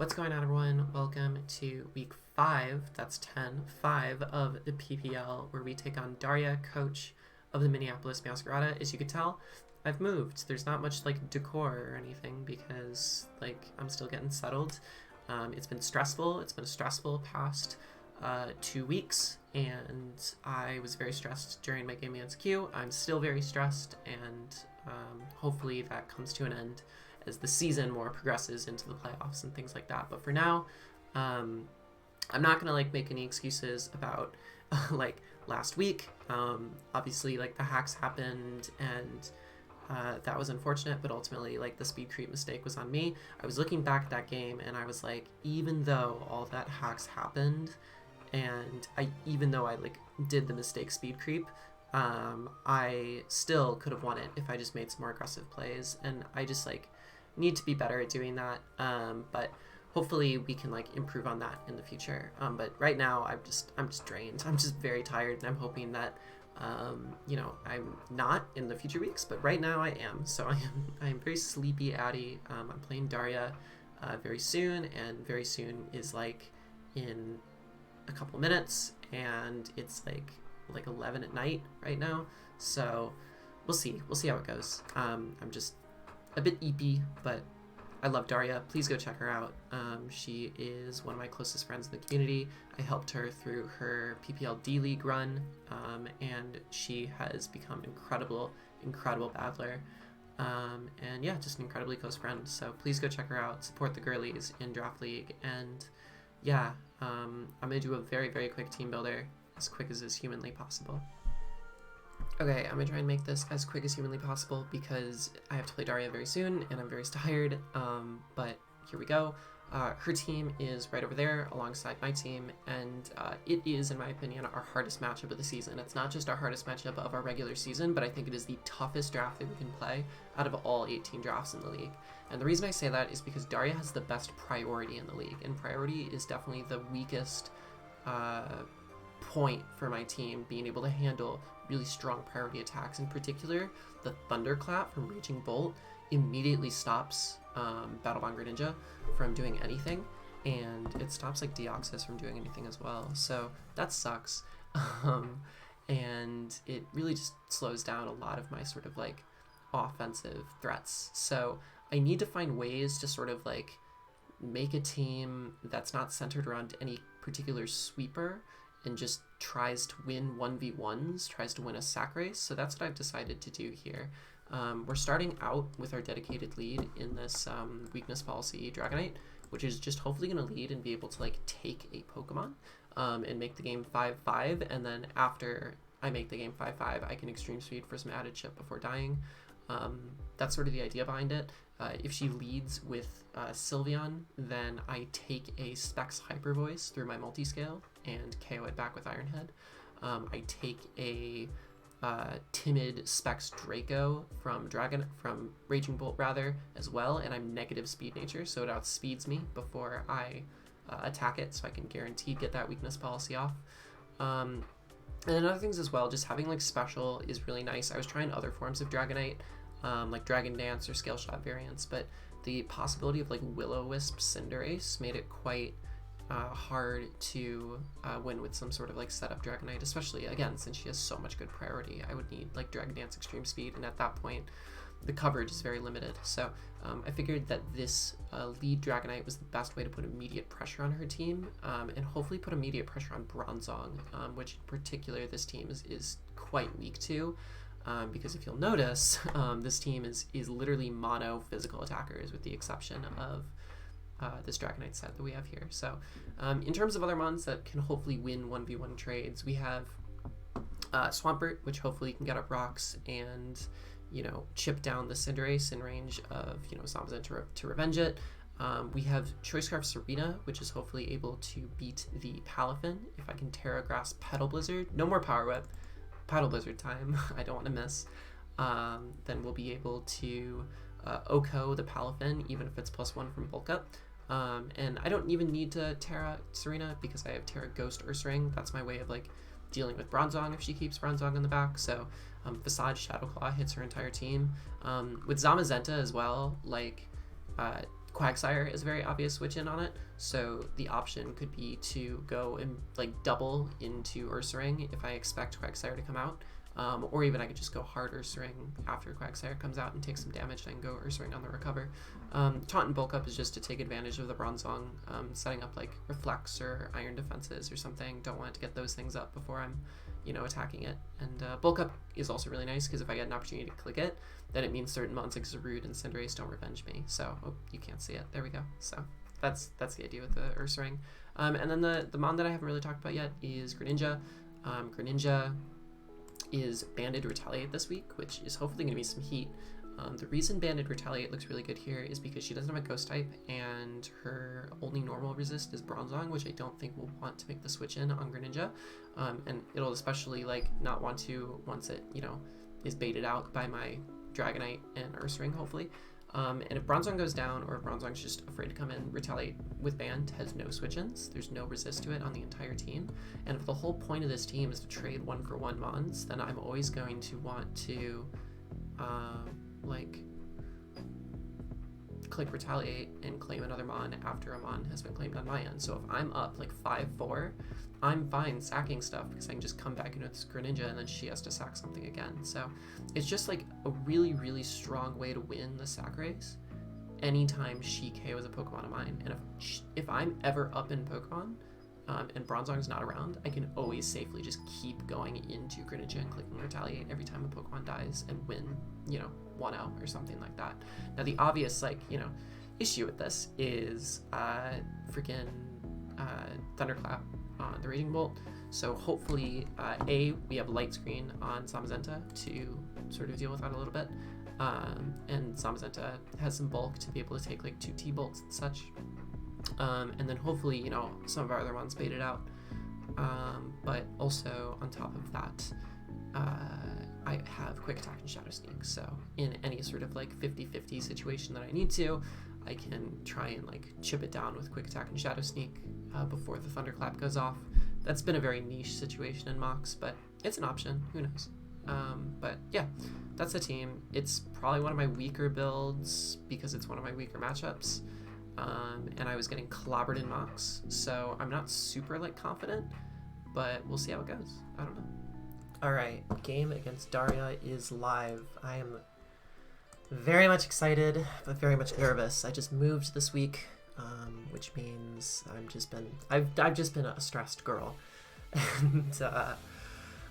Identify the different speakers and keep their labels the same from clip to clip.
Speaker 1: What's going on, everyone? Welcome to week 5, that's 10-5 of the PPL, where we take on Darya, coach of the Minneapolis Masquerada. As you can tell, I've moved. There's not much decor or anything because I'm still getting settled. It's been stressful. It's been a stressful past 2 weeks, and I was very stressed during my game against Q. I'm still very stressed, and hopefully that comes to an end as the season more progresses into the playoffs and things like that. But for now, I'm not gonna make any excuses about last week. Obviously the hacks happened, and that was unfortunate, but ultimately the speed creep mistake was on me. I was looking back at that game and I was like, even though all that hacks happened, and even though I did the mistake speed creep, I still could have won it if I just made some more aggressive plays, and I just need to be better at doing that. But hopefully we can improve on that in the future. But right now I'm just drained. I'm just very tired, and I'm hoping that I'm not in the future weeks, but right now I am. So I am very sleepy Addy. I'm playing Darya very soon, and very soon is in a couple minutes, and it's like 11 at night right now, so we'll see how it goes. I'm just a bit eepy, but I love Darya. Please go check her out. She is one of my closest friends in the community. I helped her through her PPL D League run, and she has become incredible battler, and yeah, just an incredibly close friend. So please go check her out, support the girlies in Draft League, and yeah, I'm gonna do a very quick team builder, as quick as is humanly possible. Okay, I'm gonna try and make this as quick as humanly possible because I have to play Darya very soon and I'm very tired, but here we go. Her team is right over there alongside my team, and it is, in my opinion, our hardest matchup of the season. It's not just our hardest matchup of our regular season, but I think it is the toughest draft that we can play out of all 18 drafts in the league. And the reason I say that is because Darya has the best priority in the league, and priority is definitely the weakest point for my team, being able to handle really strong priority attacks. In particular, the Thunderclap from Raging Bolt immediately stops Battlebond Greninja from doing anything, and it stops Deoxys from doing anything as well, so that sucks. And it really just slows down a lot of my sort of offensive threats. So I need to find ways to sort of make a team that's not centered around any particular sweeper and just tries to win 1v1s, tries to win a sack race. So that's what I've decided to do here. We're starting out with our dedicated lead in this weakness policy Dragonite, which is just hopefully going to lead and be able to take a Pokemon and make the game 5-5, and then after I make the game 5-5, I can extreme speed for some added chip before dying. That's sort of the idea behind it. If she leads with Sylveon, then I take a Specs Hyper Voice through my multiscale and KO it back with Iron Head. I take a timid Specs Draco from Raging Bolt as well, and I'm negative speed nature, so it outspeeds me before I attack it, so I can guaranteed get that weakness policy off. And then other things as well, just having special is really nice. I was trying other forms of Dragonite, like Dragon Dance or Scale Shot variants, but the possibility of Will-O-Wisp Cinderace made it quite hard to win with some sort of setup Dragonite, especially again since she has so much good priority. I would need Dragon Dance Extreme Speed, and at that point the coverage is very limited. So I figured that this lead Dragonite was the best way to put immediate pressure on her team, and hopefully put immediate pressure on Bronzong, which in particular this team is quite weak to. Because if you'll notice, this team is literally mono physical attackers, with the exception of this Dragonite set that we have here. So in terms of other mons that can hopefully win 1v1 trades, we have Swampert, which hopefully can get up rocks and chip down the Cinderace in range of Zamazenta to revenge it. We have Choice Scarf TSAREENA, which is hopefully able to beat the Palafin if I can Terra Grass Petal Blizzard. No more Power Whip. Paddle Blizzard time. I don't want to miss. Then we'll be able to OHKO the Palafin, even if it's +1 from Bulk Up. And I don't even need to Terra TSAREENA because I have Terra Ghost Ursaring. That's my way of dealing with Bronzong if she keeps Bronzong in the back. So Facade Shadow Claw hits her entire team. With Zamazenta as well, Quagsire is a very obvious switch in on it, so the option could be to go and like double into Ursaring if I expect Quagsire to come out, or even I could just go hard Ursaring after Quagsire comes out and take some damage and go Ursaring on the recover. Taunt and Bulk Up is just to take advantage of the Bronzong, setting up like Reflex or Iron Defenses or something. Don't want to get those things up before I'm, you know, attacking it. And Bulk Up is also really nice because if I get an opportunity to click it, then it means certain mons like Zarude and Cinderace don't revenge me. So, oh, you can't see it. There we go. So that's the idea with the Ursaring. And then the mon that I haven't really talked about yet is Greninja. Greninja is Banded Retaliate this week, which is hopefully going to be some heat. The reason Banded Retaliate looks really good here is because she doesn't have a Ghost type, and her only normal resist is Bronzong, which I don't think will want to make the switch in on Greninja. And it'll especially like not want to once it, you know, is baited out by my Dragonite and Ursaring, hopefully. And if Bronzong goes down, or if Bronzong's just afraid to come in, Retaliate with Band has no switch-ins. There's no resist to it on the entire team. And if the whole point of this team is to trade 1-for-1 mons, then I'm always going to want to, like, click Retaliate and claim another mon after a mon has been claimed on my end. So if I'm up, like, 5-4, I'm fine sacking stuff because I can just come back into this Greninja and then she has to sack something again. So it's just like a really, really strong way to win the sack race anytime she KOs a Pokemon of mine. And if I'm ever up in Pokemon and Bronzong's not around, I can always safely just keep going into Greninja and clicking Retaliate every time a Pokemon dies and win, you know, 1-0 or something like that. Now the obvious, like, you know, issue with this is freaking Thunderclap on the Raging Bolt. So hopefully, we have Light Screen on Zamazenta to sort of deal with that a little bit. And Zamazenta has some bulk to be able to take like 2 T-Bolts and such. And then hopefully, you know, some of our other ones baited out. But also on top of that, I have Quick Attack and Shadow Sneak. So in any sort of like 50-50 situation that I need to, I can try and like chip it down with Quick Attack and Shadow Sneak before the Thunderclap goes off. That's been a very niche situation in Mox, but it's an option. Who knows? But yeah, that's the team. It's probably one of my weaker builds because it's one of my weaker matchups. And I was getting clobbered in Mox, so I'm not super like confident, but we'll see how it goes. I don't know. All right, game against Darya is live. I am very much excited, but very much nervous. I just moved this week, which means I've just been a stressed girl, and I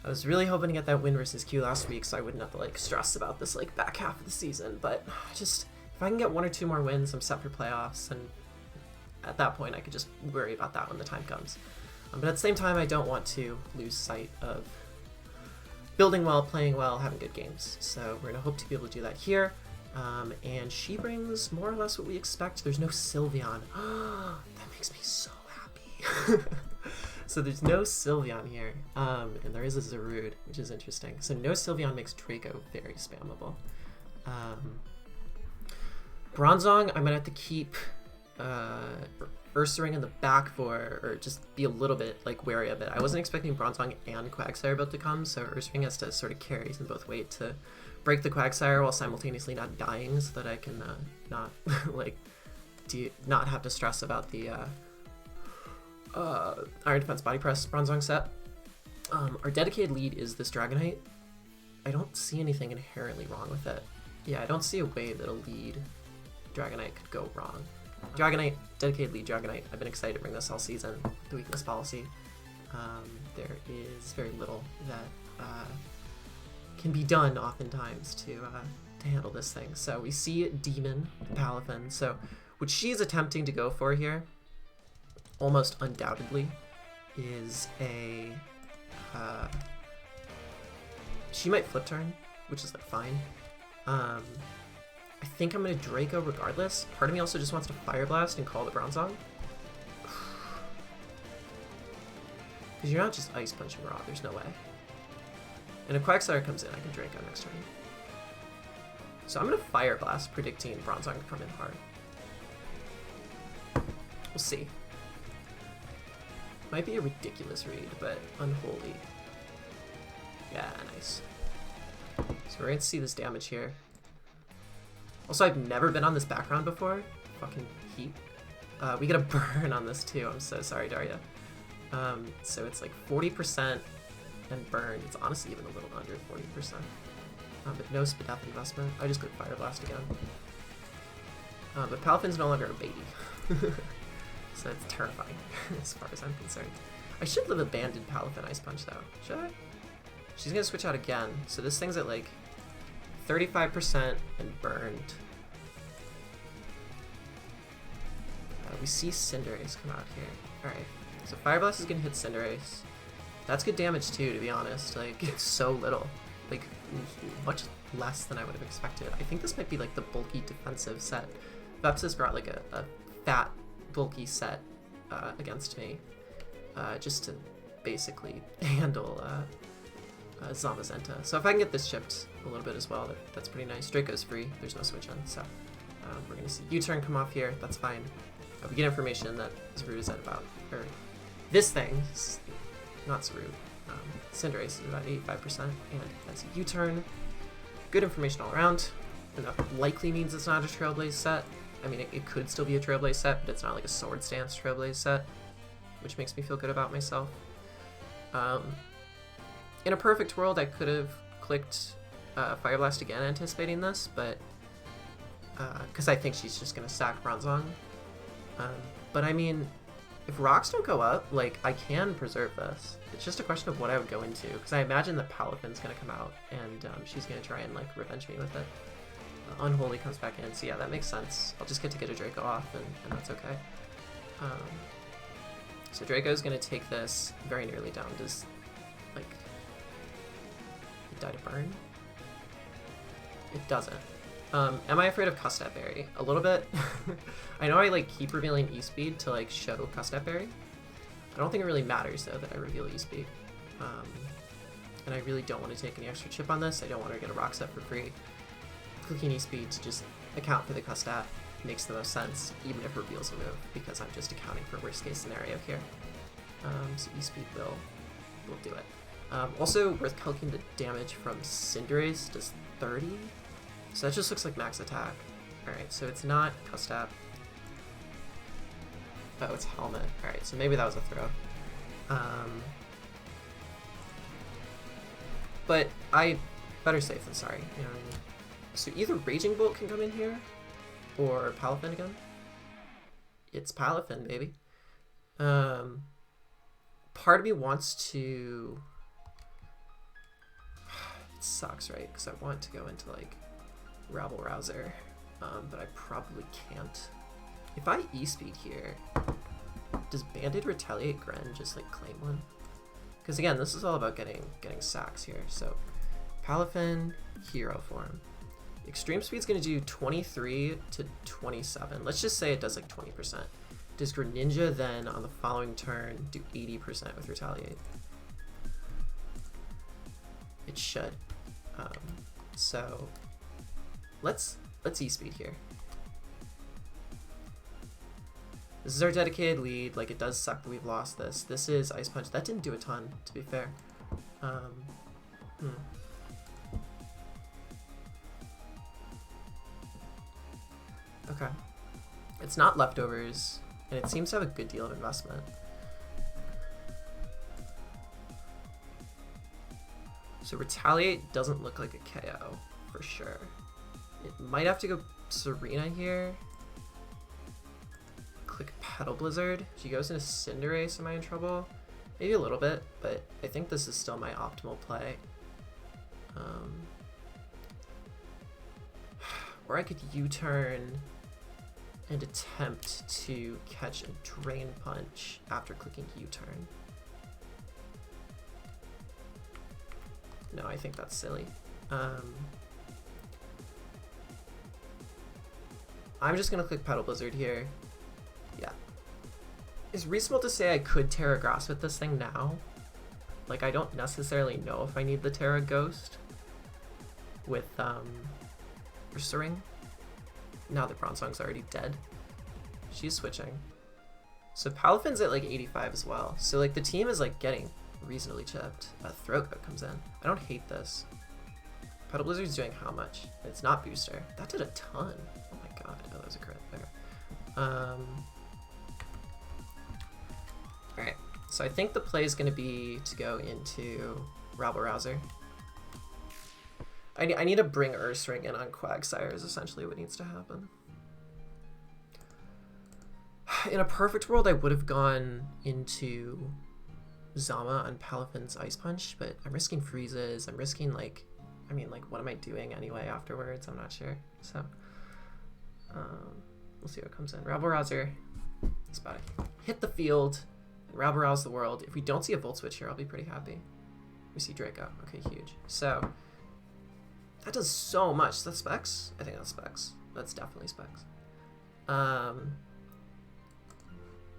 Speaker 1: was really hoping to get that win versus Q last week, so I wouldn't have to like stress about this like back half of the season. But just if I can get 1 or 2 more wins, I'm set for playoffs, and at that point I could just worry about that when the time comes. But at the same time, I don't want to lose sight of building well, playing well, having good games. So we're gonna hope to be able to do that here. And she brings more or less what we expect. There's no Sylveon. That makes me so happy. So there's no Sylveon here. And there is a Zarude, which is interesting. So no Sylveon makes Draco very spammable. Bronzong, I'm gonna have to keep Ursaring in the back for, or just be a little bit like wary of it. I wasn't expecting Bronzong and Quagsire both to come, so Ursaring has to sort of carry them both weight to break the Quagsire while simultaneously not dying, so that I can not like not have to stress about the Iron Defense Body Press Bronzong set. Our dedicated lead is this Dragonite. I don't see anything inherently wrong with it. Yeah, I don't see a way that a lead Dragonite could go wrong. Dragonite, dedicated lead Dragonite. I've been excited to bring this all season. The weakness policy. There is very little that can be done oftentimes to handle this thing. So we see Demon Palafin. So what she's attempting to go for here, almost undoubtedly, is a she might flip turn, which is like fine. I think I'm going to Draco regardless. Part of me also just wants to Fire Blast and call the Bronzong. Because you're not just Ice Punching Raw, there's no way. And if Quagsire comes in, I can Draco next turn. So I'm going to Fire Blast, predicting Bronzong to come in hard. We'll see. Might be a ridiculous read, but unholy. Yeah, nice. So we're going to see this damage here. Also, I've never been on this background before. fucking heat. We get a burn on this too. I'm so sorry, Darya. So it's like 40% and burn. It's honestly even a little under 40%. But no speed up investment. I just click Fire Blast again. But Palafin's no longer a baby. So it's terrifying as far as I'm concerned. I should live Abandoned Palafin Ice Punch though. Should I? She's gonna switch out again. So this thing's at like 35% and burned. We see Cinderace come out here. Alright. So Fire Blast is gonna hit Cinderace. That's good damage too, to be honest. Like, it's so little. Like, much less than I would have expected. I think this might be like the bulky defensive set. Vepsis brought like a fat, bulky set against me. Just to basically handle Zamazenta. So if I can get this chipped a little bit as well, that's pretty nice. Draco's free. There's no switch in, so we're gonna see U-turn come off here. That's fine. We get information that Zarude is at about, or this thing, not Zarude, Cinderace is about 85%, and that's a U-turn. Good information all around, and that likely means it's not a Trailblaze set. I mean, it could still be a Trailblaze set, but it's not like a Sword Stance Trailblaze set, which makes me feel good about myself. In a perfect world, I could have clicked Fire Blast again anticipating this, but because I think she's just going to sack Bronzong. But I mean, if rocks don't go up, like, I can preserve this. It's just a question of what I would go into, because I imagine that Palafin's going to come out, and she's going to try and, like, revenge me with it. Unholy comes back in, so yeah, that makes sense. I'll just get to get a Draco off, and that's okay. So Draco's going to take this very nearly down. Does, like, it die to burn? It doesn't. Am I afraid of Custap Berry? A little bit. I know I like keep revealing E-Speed to like show Custap Berry. I don't think it really matters though that I reveal E-Speed. And I really don't want to take any extra chip on this. I don't want to get a rock set for free. Clicking E-Speed to just account for the Custap makes the most sense, even if reveals a move, because I'm just accounting for worst case scenario here. So E-Speed will do it. Also worth calculating the damage from Cinderace does 30. So that just looks like max attack. Alright, so it's not Custap. Oh, it's Helmet. Alright, so maybe that was a throw. But better safe than sorry, you know what I mean? So either Raging Bolt can come in here, or Palafin again. It's Palafin, baby. Part of me wants to... It sucks, right? Because I want to go into, like, Rabble Rouser, but I probably can't. If I E-Speed here, does Banded Retaliate Gren just like claim one? Because again, this is all about getting sacks here. So Palafin, Hero Form. Extreme Speed's going to do 23 to 27. Let's just say it does like 20%. Does Greninja then on the following turn do 80% with Retaliate? It should. So let's E-Speed here. This is our dedicated lead. Like, it does suck that we've lost this. This is Ice Punch. That didn't do a ton, to be fair. Okay. It's not Leftovers, and it seems to have a good deal of investment. So Retaliate doesn't look like a KO, for sure. It might have to go TSAREENA here. Click Petal Blizzard. She goes into Cinderace. Am I in trouble? Maybe a little bit, but I think this is still my optimal play. Or I could U-turn and attempt to catch a Drain Punch after clicking U-turn. No, I think that's silly. I'm just gonna click Petal Blizzard here. Yeah. It's reasonable to say I could Terra Grass with this thing now. Like, I don't necessarily know if I need the Terra Ghost with Ursaring. Now that Bronzong's already dead. She's switching. So Palafin's at like 85 as well. So like the team is like getting reasonably chipped. Throat Coat comes in. I don't hate this. Petal Blizzard's doing how much? It's not booster. That did a ton. Oh my god. Oh, that was a crit there. Alright, so I think the play is going to be to go into Rabble Rouser. I need to bring Ursaring in on Quagsire is essentially what needs to happen. In a perfect world, I would have gone into Zama on Palafin's Ice Punch, but I'm risking freezes. I'm risking, like, I mean, like, what am I doing anyway afterwards? I'm not sure. So, we'll see what comes in. Rabble Rouser. It's about to hit the field and Rabble Rouse the world. If we don't see a Volt Switch here, I'll be pretty happy. We see Draco. Okay, huge. So, that does so much. That's Specs? I think that's Specs. That's definitely Specs.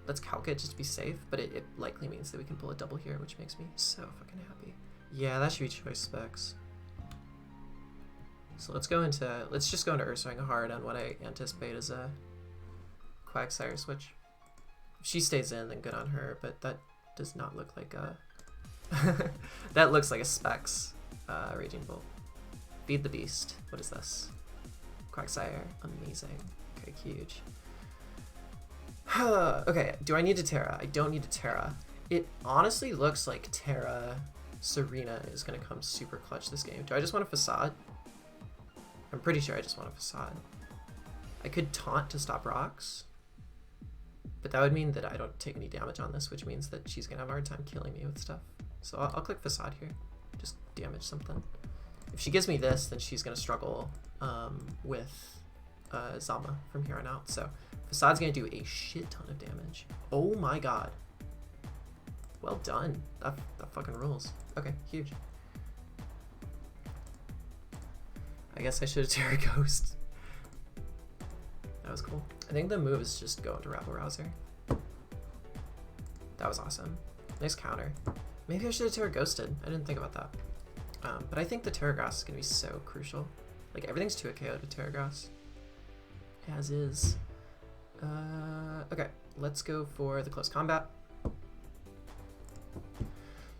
Speaker 1: Let's calc it just to be safe, but it likely means that we can pull a double here, which makes me so fucking happy. Yeah, that should be choice Specs. So let's just go into Ursaring hard on what I anticipate is a Quagsire switch. If she stays in, then good on her, but that does not look like a... that looks like a Specs Raging Bolt. Feed the Beast. What is this? Quagsire. Amazing. Okay, huge. Okay, do I need to Terra? I don't need to Terra. It honestly looks like TSAREENA is going to come super clutch this game. Do I just want a Facade? I'm pretty sure I just want a Facade. I could Taunt to stop rocks, but that would mean that I don't take any damage on this, which means that she's going to have a hard time killing me with stuff. So I'll click Facade here. Just damage something. If she gives me this, then she's going to struggle with Zama from here on out. So Facade's going to do a shit ton of damage. Oh my god. Well done. That fucking rules. Okay, huge. I guess I should have Terra Ghost. That was cool. I think the move is just go into Rabble Rouser. That was awesome. Nice counter. Maybe I should have Terra Ghosted. I didn't think about that. But I think the Terra Grass is going to be so crucial. Like, everything's 2 KO to Terra Grass. As is. Okay, let's go for the close combat.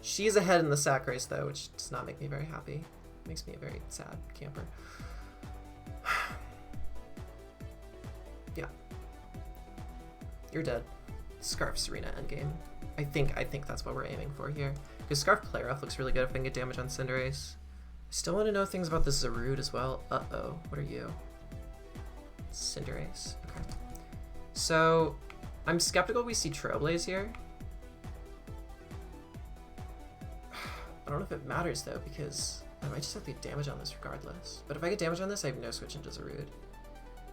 Speaker 1: She's ahead in the sack race, though, which does not make me very happy. Makes me a very sad camper. Yeah. You're dead. Scarf Serena endgame. I think that's what we're aiming for here. Because Scarf Play Rough looks really good if I can get damage on Cinderace. I still want to know things about this Zarude as well. Uh-oh. What are you? Cinderace. Okay. So, I'm skeptical we see Trailblaze here. I don't know if it matters, though, because I might just have to get damage on this regardless. But if I get damage on this, I have no switch into Zarude.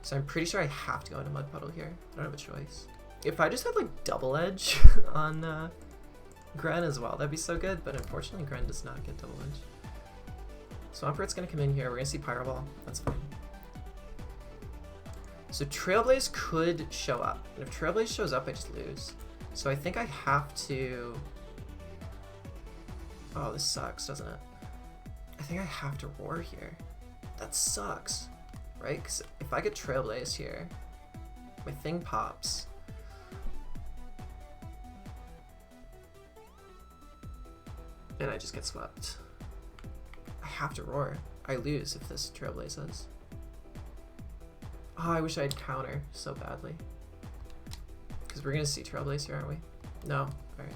Speaker 1: So I'm pretty sure I have to go into Mud Puddle here. I don't have a choice. If I just had, like, Double Edge on Gren as well, that'd be so good. But unfortunately, Gren does not get Double Edge. Swampert's going to come in here. We're going to see Pyro Ball. That's fine. So Trailblaze could show up. And if Trailblaze shows up, I just lose. So I think I have to... Oh, this sucks, doesn't it? I think I have to Roar here. That sucks, right? Because if I get Trailblaze here, my thing pops. And I just get swept. I have to Roar. I lose if this Trailblazes. Oh, I wish I had counter so badly. Because we're going to see Trailblaze here, aren't we? No. Alright.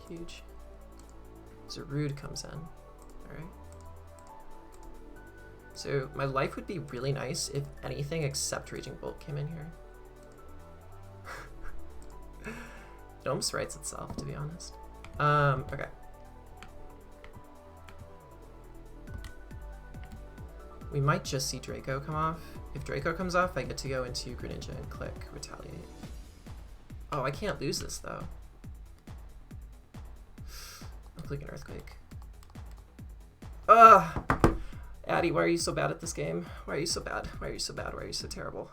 Speaker 1: Huge. Zarude comes in. Alright. So my life would be really nice if anything except Raging Bolt came in here. It almost writes itself, to be honest. Okay. We might just see Draco come off. If Draco comes off, I get to go into Greninja and click Retaliate. Oh, I can't lose this, though. I'm clicking Earthquake. Ugh! Addy, why are you so bad at this game? Why are you so bad? Why are you so bad? Why are you so terrible?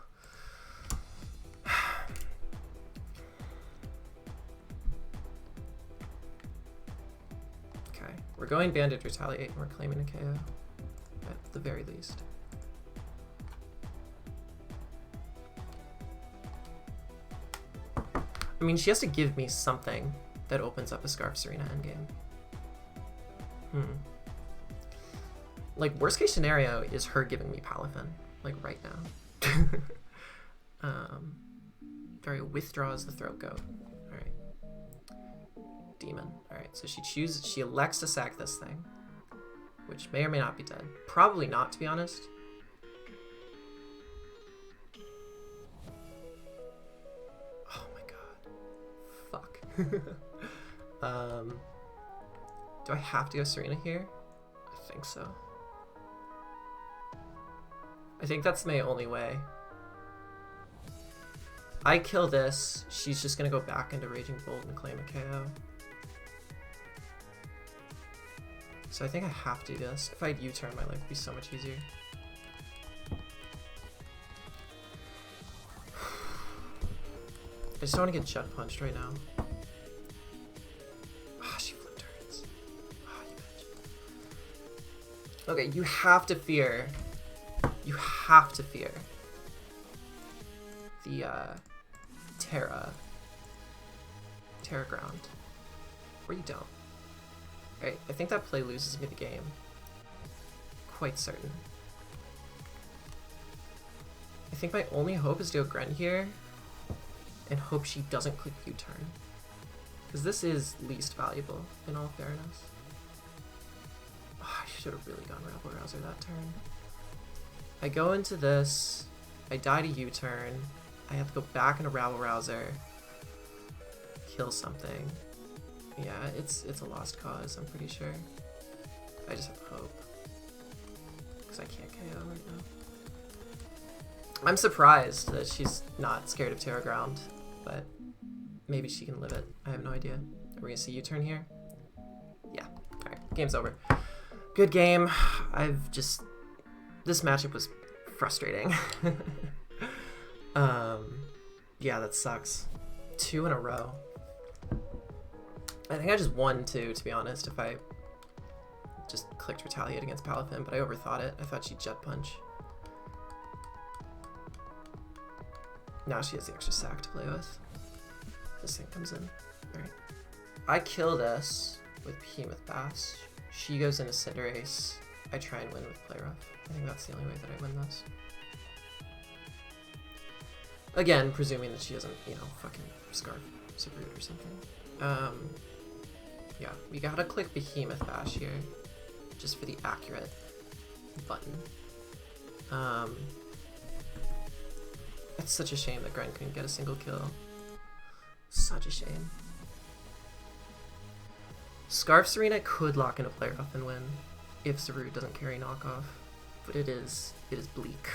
Speaker 1: Okay, we're going Banded Retaliate and we're claiming a KO. At the very least. I mean, she has to give me something that opens up a Scarf Serena endgame. Like, worst case scenario is her giving me Palafin, like right now. Darya withdraws the throat goat. Alright. Demon. Alright, so she elects to sack this thing. Which may or may not be dead. Probably not, to be honest. Oh my god. Fuck. Do I have to go TSAREENA here? I think so. I think that's my only way. I kill this, she's just gonna go back into Raging Bolt and claim a KO. So I think I have to do this. If I had U-turn, my life would be so much easier. I just don't want to get jet punched right now. Ah, she flipped turns. Ah, you bitch. Okay, you have to fear. You have to fear the Terra ground. Or you don't. Alright, I think that play loses me the game. Quite certain. I think my only hope is to go Grunt here and hope she doesn't click U-turn. Because this is least valuable, in all fairness. Oh, I should have really gone Rabble Rouser that turn. I go into this, I die to U-turn, I have to go back into Rabble Rouser, kill something. Yeah, it's a lost cause, I'm pretty sure. I just have hope. Because I can't KO right now. I'm surprised that she's not scared of Terra Ground, but maybe she can live it. I have no idea. Are we gonna see U-turn here? Yeah. Alright, game's over. Good game. This matchup was frustrating. Yeah, that sucks. 2 in a row. I think I just won 2, to be honest, if I just clicked Retaliate against Palafin, but I overthought it. I thought she'd Jet Punch. Now she has the extra sack to play with. This thing comes in. Alright. I kill this with Behemoth Bash. She goes into Cinderace. I try and win with Play Rough. I think that's the only way that I win this. Again, presuming that she doesn't, you know, fucking Scarf Subroot or something. Yeah, we gotta click Behemoth Bash here, just for the accurate button. It's such a shame that Grunt couldn't get a single kill. Such a shame. Scarf TSAREENA could lock into Play Rough and win, if Subroot doesn't carry knockoff, but it is bleak.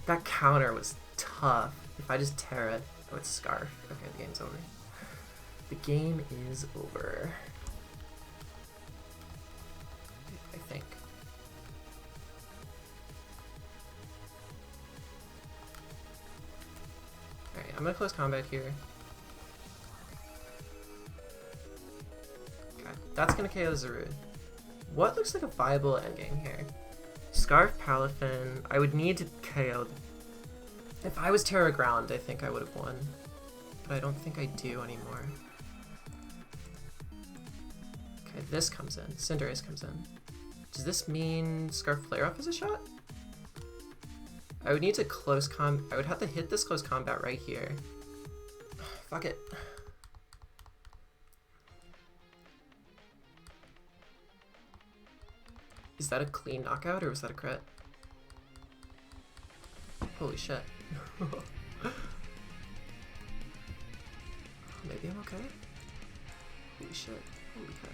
Speaker 1: That counter was tough. If I just tear it, oh, it's Scarf. Okay, the game's over. The game is over. I think. Alright, I'm gonna close combat here. Okay, that's gonna KO Zarude. What looks like a viable endgame here? Scarf Palafin. I would need to KO. If I was Terra Ground, I think I would have won. But I don't think I do anymore. Okay, this comes in. Cinderace comes in. Does this mean Scarf Play Rough is a shot? I would need to close I would have to hit this close combat right here. Fuck it. Is that a clean knockout or was that a crit? Holy shit. Maybe I'm okay? Holy shit. Holy heck.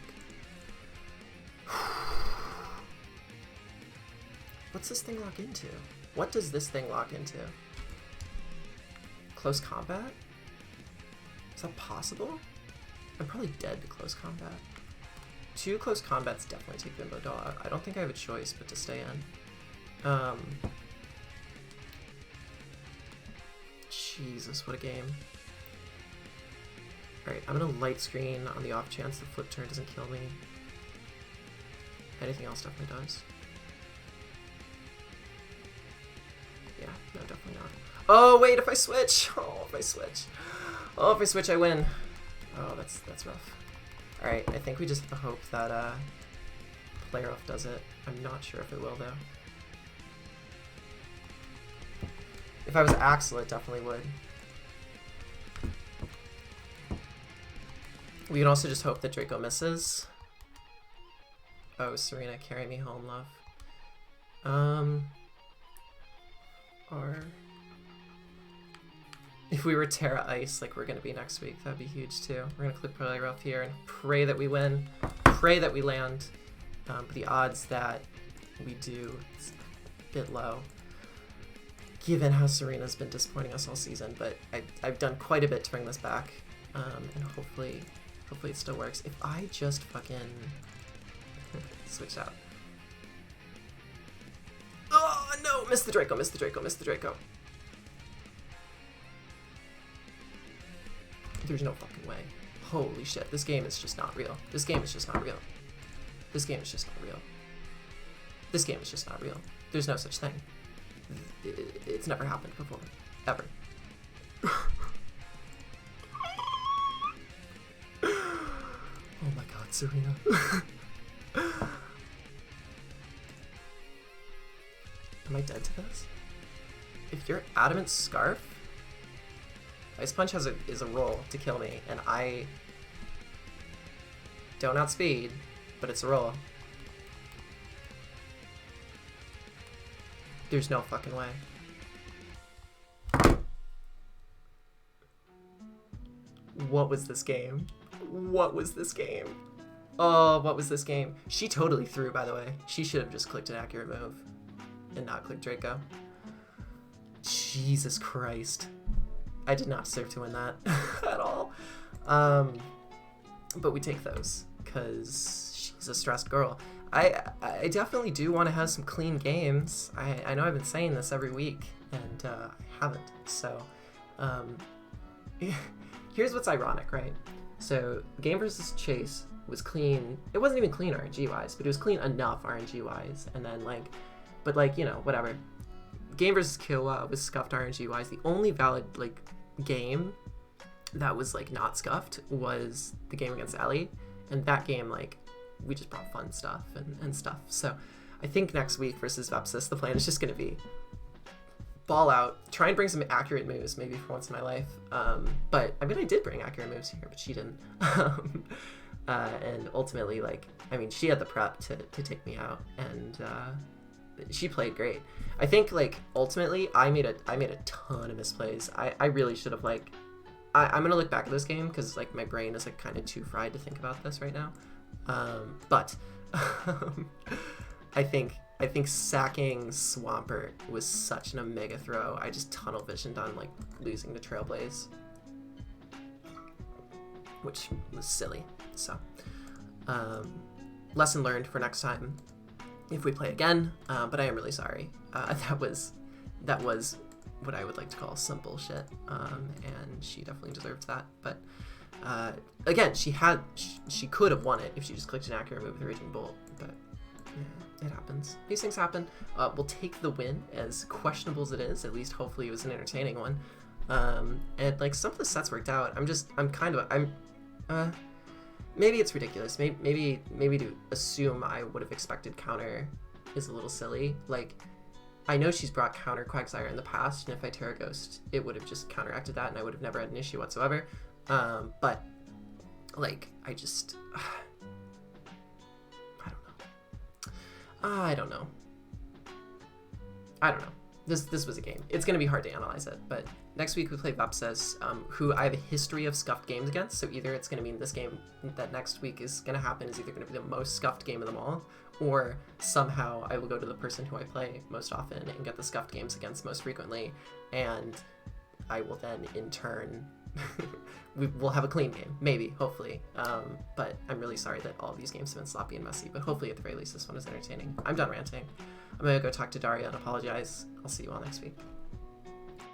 Speaker 1: What's this thing lock into? What does this thing lock into? Close combat? Is that possible? I'm probably dead to close combat. 2 close combats definitely take Bimbo Doll out. I don't think I have a choice but to stay in. Jesus, what a game. Alright, I'm gonna light screen on the off chance the flip turn doesn't kill me. Anything else definitely does. Yeah, no, definitely not. Oh, wait, if I switch! Oh, if I switch. Oh, if I switch, I win. Oh, that's rough. Alright, I think we just have to hope that Play Rough does it. I'm not sure if it will, though. If I was Axel, it definitely would. We can also just hope that Draco misses. Oh, Serena, carry me home, love. Or if we were Terra Ice, like we're gonna be next week, that'd be huge too. We're gonna click Play Rough here and pray that we win, pray that we land. But the odds that we do is a bit low, given how Serena's been disappointing us all season. But I've done quite a bit to bring this back, and hopefully it still works. If I just fucking switch out. Oh no! Missed the Draco, missed the Draco, missed the Draco. There's no fucking way. Holy shit, this game is just not real. This game is just not real. This game is just not real. This game is just not real. There's no such thing. It's never happened before. Ever. Oh my god, Serena. Am I dead to this? If you're Adamant Scarf, Ice Punch is a roll to kill me, and I don't outspeed, but it's a roll. There's no fucking way. What was this game? What was this game? Oh, what was this game? She totally threw, by the way. She should have just clicked an accurate move and not clicked Draco. Jesus Christ. I did not deserve to win that at all. But we take those because she's a stressed girl. I definitely do want to have some clean games. I know I've been saying this every week, and I haven't. So here's what's ironic, right? So Game versus Chase was clean. It wasn't even clean RNG-wise, but it was clean enough RNG-wise. And then, like, but, like, you know, whatever. Game versus Killua was scuffed RNG-wise. The only valid, like, game that was, like, not scuffed was the game against Ellie. And that game, like, we just brought fun stuff and stuff. So I think next week versus Vepsis, the plan is just going to be ball out, try and bring some accurate moves maybe for once in my life. But I mean, I did bring accurate moves here, but she didn't. And ultimately, like, I mean, she had the prep to take me out, and she played great. I think, like, ultimately I made a ton of misplays. I really should have, like, I'm gonna look back at this game because, like, my brain is, like, kind of too fried to think about this right now. But I think sacking Swampert was such an omega throw. I just tunnel visioned on, like, losing the Trailblaze, which was silly. So lesson learned for next time if we play again. But I am really sorry. That was what I would like to call simple shit, and she definitely deserved that. But again, she could have won it if she just clicked an accurate move with Raging Bolt, but yeah, it happens. These things happen. We'll take the win, as questionable as it is. At least hopefully it was an entertaining one. And, like, some of the sets worked out. Maybe it's ridiculous. Maybe to assume I would have expected counter is a little silly. Like, I know she's brought counter Quagsire in the past, and if I Terra Ghost, it would have just counteracted that, and I would have never had an issue whatsoever. But, like, I don't know. This was a game. It's going to be hard to analyze it, but next week we play Vepsis, who I have a history of scuffed games against, so either it's going to mean this game that next week is going to happen is either going to be the most scuffed game of them all, or somehow I will go to the person who I play most often and get the scuffed games against most frequently, and I will then, in turn, we'll have a clean game, maybe, hopefully. But I'm really sorry that all of these games have been sloppy and messy, but hopefully at the very least this one is entertaining. I'm done ranting. I'm gonna go talk to Darya and apologize. I'll see you all next week.